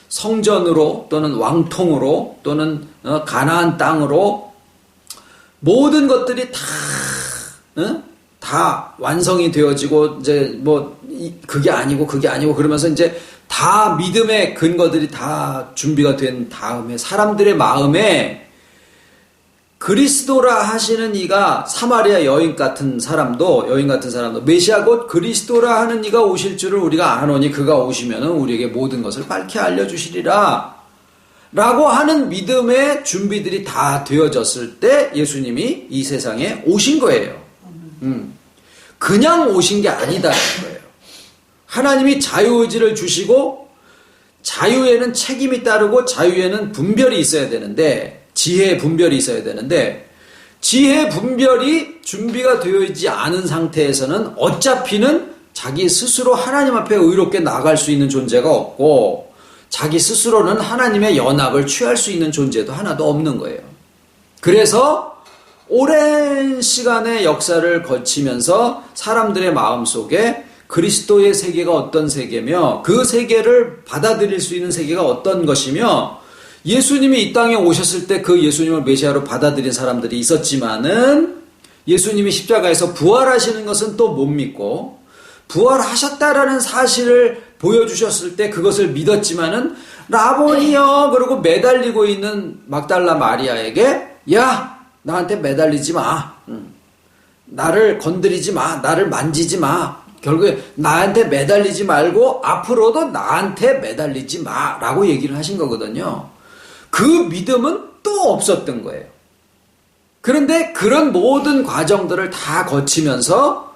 성전으로 또는 왕통으로 또는 가나안 땅으로 모든 것들이 다 완성이 되어지고 이제 뭐 그게 아니고 그러면서 이제 다 믿음의 근거들이 다 준비가 된 다음에 사람들의 마음에 그리스도라 하시는 이가 사마리아 여인 같은 사람도 메시아 곧 그리스도라 하는 이가 오실 줄을 우리가 아노니 그가 오시면은 우리에게 모든 것을 밝히 알려주시리라 라고 하는 믿음의 준비들이 다 되어졌을 때 예수님이 이 세상에 오신 거예요. 그냥 오신 게 아니다는 거예요. 하나님이 자유의지를 주시고 자유에는 책임이 따르고 자유에는 분별이 있어야 되는데, 지혜의 분별이 있어야 되는데, 지혜의 분별이 준비가 되어 있지 않은 상태에서는 어차피는 자기 스스로 하나님 앞에 의롭게 나갈 수 있는 존재가 없고 자기 스스로는 하나님의 연합을 취할 수 있는 존재도 하나도 없는 거예요. 그래서 오랜 시간의 역사를 거치면서 사람들의 마음속에 그리스도의 세계가 어떤 세계며 그 세계를 받아들일 수 있는 세계가 어떤 것이며 예수님이 이 땅에 오셨을 때 그 예수님을 메시아로 받아들인 사람들이 있었지만은 예수님이 십자가에서 부활하시는 것은 또 못 믿고 부활하셨다라는 사실을 보여주셨을 때 그것을 믿었지만은 라보니요 그러고 매달리고 있는 막달라 마리아에게 야 나한테 매달리지 마, 나를 건드리지 마, 나를 만지지 마, 결국에 나한테 매달리지 말고 앞으로도 나한테 매달리지 마 라고 얘기를 하신 거거든요. 그 믿음은 또 없었던 거예요. 그런데 그런 모든 과정들을 다 거치면서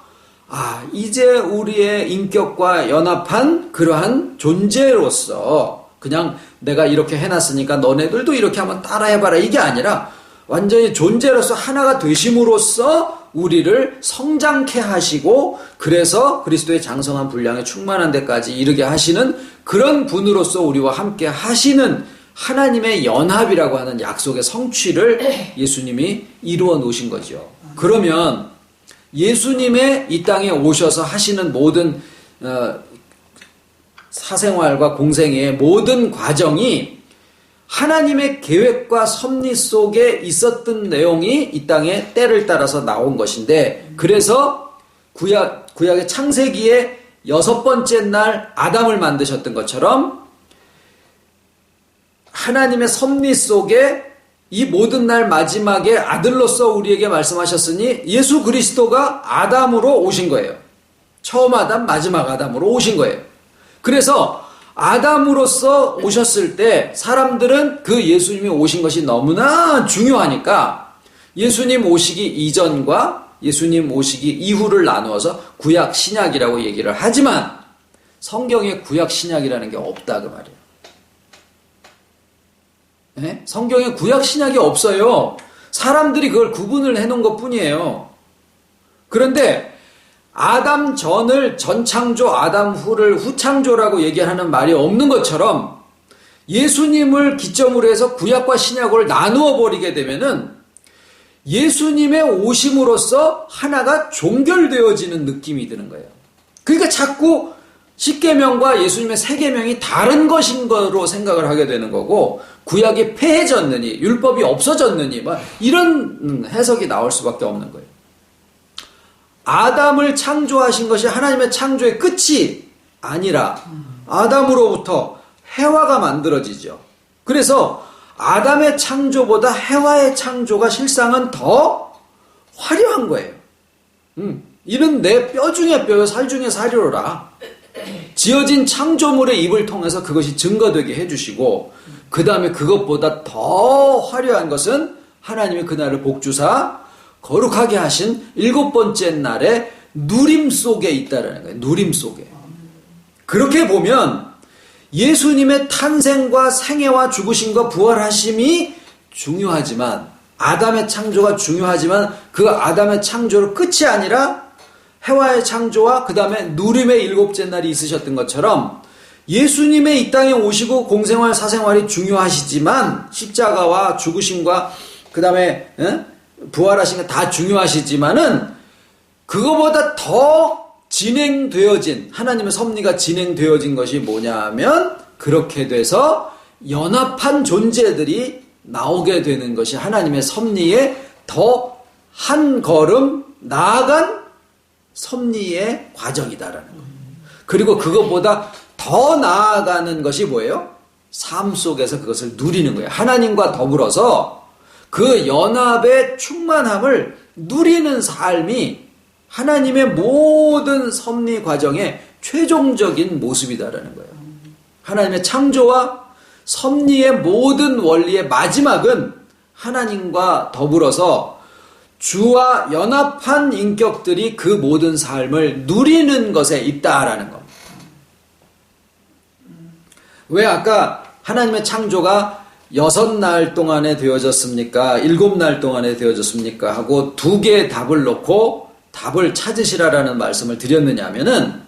이제 우리의 인격과 연합한 그러한 존재로서 그냥 내가 이렇게 해놨으니까 너네들도 이렇게 한번 따라해봐라 이게 아니라 완전히 존재로서 하나가 되심으로써 우리를 성장케 하시고 그래서 그리스도의 장성한 분량에 충만한 데까지 이르게 하시는 그런 분으로서 우리와 함께 하시는 하나님의 연합이라고 하는 약속의 성취를 예수님이 이루어 놓으신 거죠. 그러면 예수님의 이 땅에 오셔서 하시는 모든 사생활과 공생애의 모든 과정이 하나님의 계획과 섭리 속에 있었던 내용이 이 땅에 때를 따라서 나온 것인데, 그래서 구약의 창세기에 여섯 번째 날 아담을 만드셨던 것처럼 하나님의 섭리 속에 이 모든 날 마지막에 아들로서 우리에게 말씀하셨으니 예수 그리스도가 아담으로 오신 거예요. 처음 아담, 마지막 아담으로 오신 거예요. 그래서 아담으로서 오셨을 때 사람들은 그 예수님이 오신 것이 너무나 중요하니까 예수님 오시기 이전과 예수님 오시기 이후를 나누어서 구약 신약이라고 얘기를 하지만 성경에 구약 신약이라는 게 없다 그 말이에요. 네? 성경에 구약 신약이 없어요. 사람들이 그걸 구분을 해놓은 것 뿐이에요. 그런데 아담 전을 전창조, 아담 후를 후창조라고 얘기하는 말이 없는 것처럼 예수님을 기점으로 해서 구약과 신약을 나누어 버리게 되면은 예수님의 오심으로써 하나가 종결되어지는 느낌이 드는 거예요. 그러니까 자꾸 십계명과 예수님의 세계명이 다른 것인 거로 생각을 하게 되는 거고, 구약이 폐해졌느니, 율법이 없어졌느니, 이런 해석이 나올 수밖에 없는 거예요. 아담을 창조하신 것이 하나님의 창조의 끝이 아니라 아담으로부터 해와가 만들어지죠. 그래서 아담의 창조보다 해와의 창조가 실상은 더 화려한 거예요. 이는 내 뼈 중에 뼈요 살 중에 살이로라. 지어진 창조물의 입을 통해서 그것이 증거되게 해주시고, 그 다음에 그것보다 더 화려한 것은 하나님이 그날을 복주사 거룩하게 하신 7번째 날의 누림 속에 있다라는 거예요. 누림 속에. 그렇게 보면 예수님의 탄생과 생애와 죽으심과 부활하심이 중요하지만, 아담의 창조가 중요하지만, 그 아담의 창조로 끝이 아니라 해와의 창조와 그 다음에 누림의 7째 날이 있으셨던 것처럼, 예수님의 이 땅에 오시고 공생활 사생활이 중요하시지만, 십자가와 죽으심과 그 다음에 부활하신 게 다 중요하시지만은, 그거보다 더 진행되어진, 하나님의 섭리가 진행되어진 것이 뭐냐면, 그렇게 돼서 연합한 존재들이 나오게 되는 것이 하나님의 섭리에 더 한 걸음 나아간 섭리의 과정이다라는 거예요. 그리고 그것보다 더 나아가는 것이 뭐예요? 삶 속에서 그것을 누리는 거예요. 하나님과 더불어서 그 연합의 충만함을 누리는 삶이 하나님의 모든 섭리 과정의 최종적인 모습이다라는 거예요. 하나님의 창조와 섭리의 모든 원리의 마지막은 하나님과 더불어서 주와 연합한 인격들이 그 모든 삶을 누리는 것에 있다라는 겁니다. 왜 아까 하나님의 창조가 6날 동안에 되어졌습니까? 7날 동안에 되어졌습니까? 하고 2개의 답을 놓고 답을 찾으시라라는 말씀을 드렸느냐 하면은,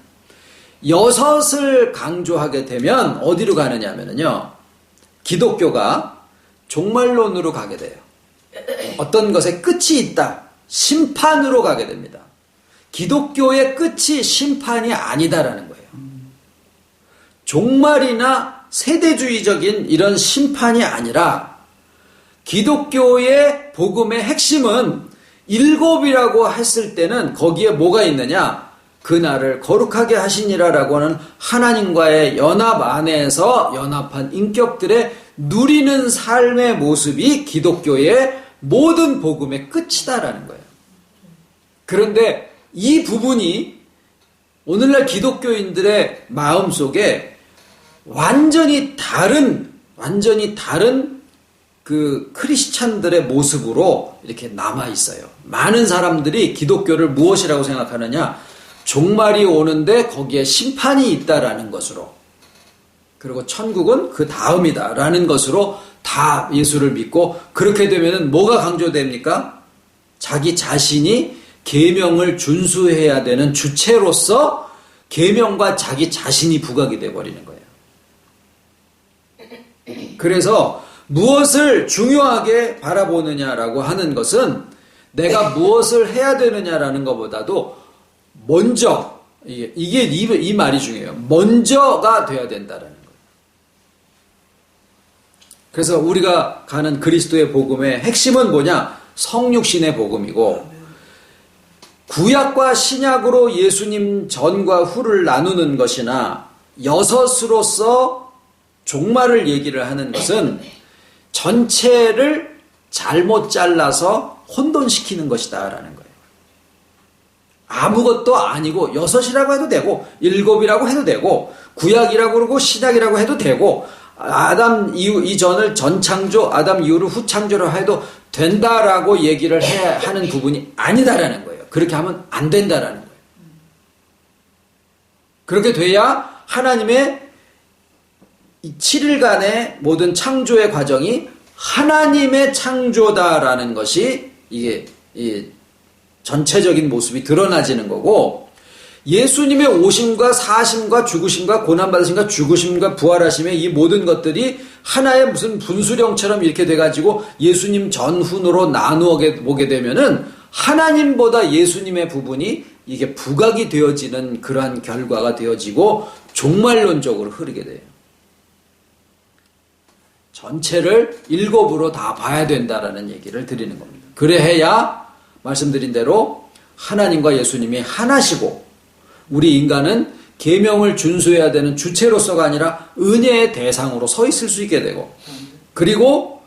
6을 강조하게 되면 어디로 가느냐 하면은요, 기독교가 종말론으로 가게 돼요. 어떤 것에 끝이 있다, 심판으로 가게 됩니다. 기독교의 끝이 심판이 아니다라는 거예요. 종말이나 세대주의적인 이런 심판이 아니라, 기독교의 복음의 핵심은 7이라고 했을 때는 거기에 뭐가 있느냐? 그날을 거룩하게 하시니라라고 하는 하나님과의 연합 안에서 연합한 인격들의 누리는 삶의 모습이 기독교의 모든 복음의 끝이다라는 거예요. 그런데 이 부분이 오늘날 기독교인들의 마음속에 완전히 다른 그 크리스찬들의 모습으로 이렇게 남아 있어요. 많은 사람들이 기독교를 무엇이라고 생각하느냐? 종말이 오는데 거기에 심판이 있다라는 것으로, 그리고 천국은 그 다음이다라는 것으로 다 예수를 믿고, 그렇게 되면은 뭐가 강조됩니까? 자기 자신이 계명을 준수해야 되는 주체로서 계명과 자기 자신이 부각이 돼버리는 거예요. 그래서 무엇을 중요하게 바라보느냐라고 하는 것은 내가 무엇을 해야 되느냐라는 것보다도 먼저, 이 말이 중요해요. 먼저가 돼야 된다라는 거예요. 그래서 우리가 가는 그리스도의 복음의 핵심은 뭐냐? 성육신의 복음이고, 구약과 신약으로 예수님 전과 후를 나누는 것이나 6으로서 종말을 얘기를 하는 것은 전체를 잘못 잘라서 혼돈시키는 것이다 라는 거예요. 아무것도 아니고 6이라고 해도 되고 7이라고 해도 되고 구약이라고 그러고 신약이라고 해도 되고 아담 이전을 전창조, 아담 이후를 후창조로 해도 된다라고 얘기를 해야 하는 부분이 아니다라는 거예요. 그렇게 하면 안 된다라는 거예요. 그렇게 돼야 하나님의 7일간의 모든 창조의 과정이 하나님의 창조다라는 것이 이게 이 전체적인 모습이 드러나지는 거고, 예수님의 오심과 사심과 죽으심과 고난받으심과 죽으심과 부활하심의 이 모든 것들이 하나의 무슨 분수령처럼 이렇게 돼가지고 예수님 전후로 나누어 보게 되면은 하나님보다 예수님의 부분이 이게 부각이 되어지는 그러한 결과가 되어지고 종말론적으로 흐르게 돼요. 전체를 일곱으로 다 봐야 된다라는 얘기를 드리는 겁니다. 그래야 말씀드린 대로 하나님과 예수님이 하나시고 우리 인간은 계명을 준수해야 되는 주체로서가 아니라 은혜의 대상으로 서 있을 수 있게 되고, 그리고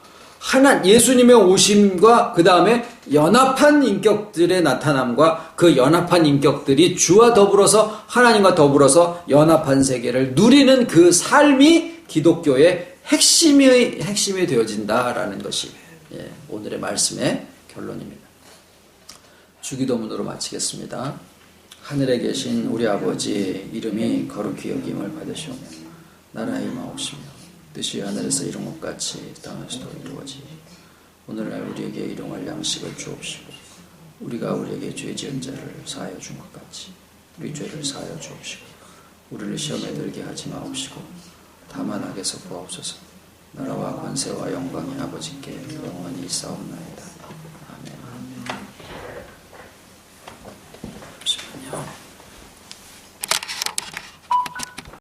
예수님의 오심과 그 다음에 연합한 인격들의 나타남과 그 연합한 인격들이 주와 더불어서 하나님과 더불어서 연합한 세계를 누리는 그 삶이 기독교의 핵심이 되어진다라는 것이 오늘의 말씀의 결론입니다. 주기도문으로 마치겠습니다. 하늘에 계신 우리 아버지 이름이 거룩히 여김을 받으시오며 나라의 임하옵시며 뜻이 하늘에서 이룬 것 같이 땅에서도 이루어지니 오늘날 우리에게 일용할 양식을 주옵시고 우리가 우리에게 죄 지은 자를 사하여 준 것 같이 우리 죄를 사하여 주옵시고 우리를 시험에 들게 하지 마옵시고 다만 악에서 구하옵소서. 나라와 권세와 영광이 아버지께 영원히 있사옵나이다.